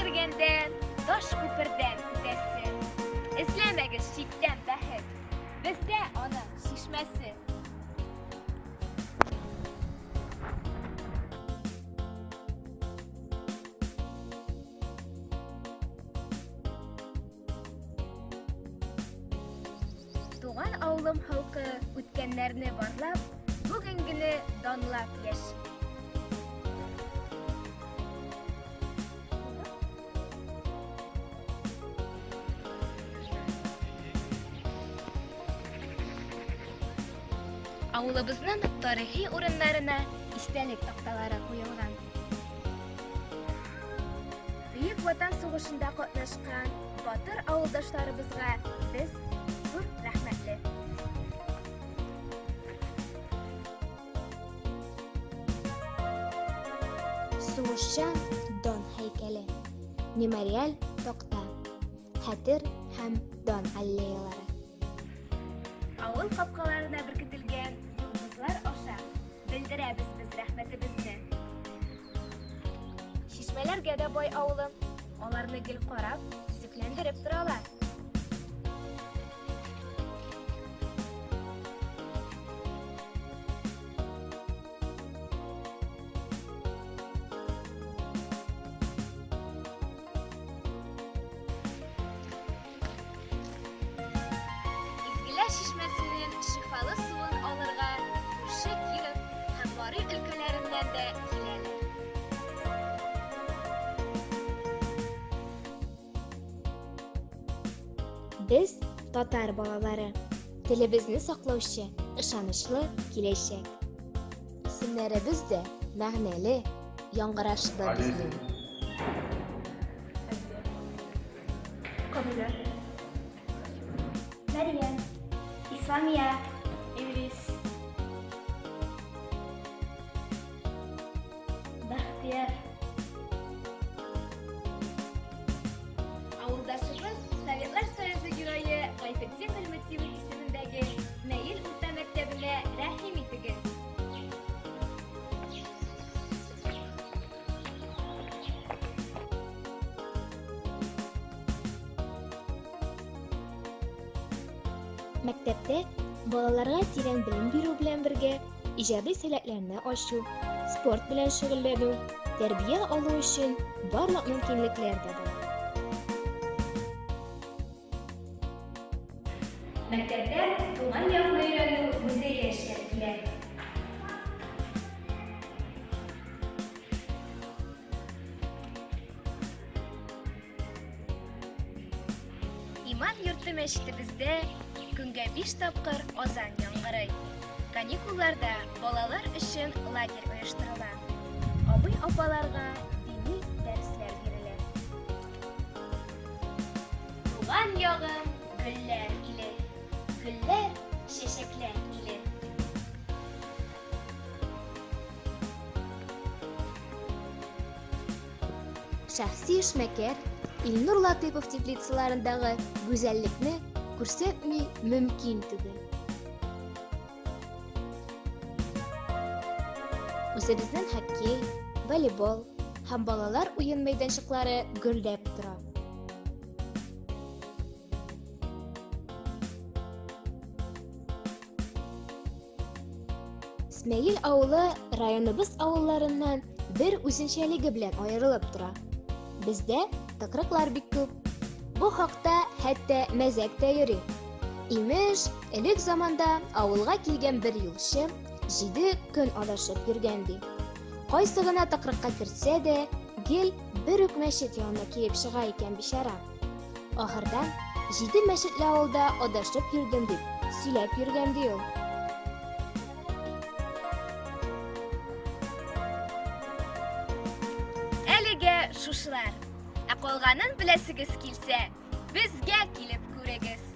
kirgenden, tosh ko'pirdan o'tasiz. Izlamagiz chekdan baxt. Bizda ona shishmasi. Туган авылым халкы үткәннәрне барлап, бүгенгене данлап яши. Авылыбызның тарихи урыннарына истәлек такталары куелган. Бөек Ватан сугышында катнашкан батыр авылдашларыбызга без зур рәхмәтле. Сугышчан дан һәйкәле, мемориаль такта, хәтер һәм дан аллеялары. Авыл капкаларына беркетелгән йолдызлар аша белдерәбез без рәхмәтебезне. Шишмәләргә дә бай авылым, аларны гел карап, сөзекләндереп торалар. Шишмәсенең шифалы суын алырга күрше Киров һәм Мари өлкәләреннән дә киләләр. Без татар балалары, телебезне саклаучы, ышанычлы киләчәк. Исемнәребез дә мәгънәле, яңгырашлы безнең. Кабилә, Мәриям, Исламия, Эврис, Бахтияр. Авылдашыбыз Советлар Союзы герое Гайфетдин Хөлметдинов исемендәге Исмәгыйль урта мәктәбенә рәхим итегез. Мәктәптә балаларга тирән белем бирү белән бергә иҗади сәләтләрне ачу, спорт белән шөгыльләнү, тәрбия алу өчен барлык мөмкинлекләр дә бар. Мәктәптә туган якны өйрәнү музее эшләп килә. Иман йорты мәчетебездә көнгә 5 тапкыр азан яңгырый. Каникулларда балалар өчен лагерь оештырыла. Абый-апаларга дини дәресләр бирелә. Туган ягым гөлләр иле, гөлләр чәчәкләр иле. Шәхси эшмәкәр Илнур Латыйпов теплицаларындагы гүзәллекне күрсәтми мөмкин түгел. Үзебезнең хоккей, волейбол һәм балалар уен мәйданчыклары гөлдәп тора. Исмәгыйль авылы районыбыз авылларыннан бер үзенчәлеге белән аерылып тора. Бездә тыкрыклар бик күп. Бу хакта хәтта мәзәк тә йөри. Имеш, элек заманда авылга килгән бер юлчы 7 көн адашып йөргән ди. Кайсы гына тыкрыкка кертсә дә, гел бер үк мәчет янына килеп чыга икән бичара. Ахырдан 7 мәчетле авылда адашып йөрдем дип сөйләп йөргән ди ул. Әлегә шушылар. Ә калганын беләсегез килсә, безгә килеп күрегез.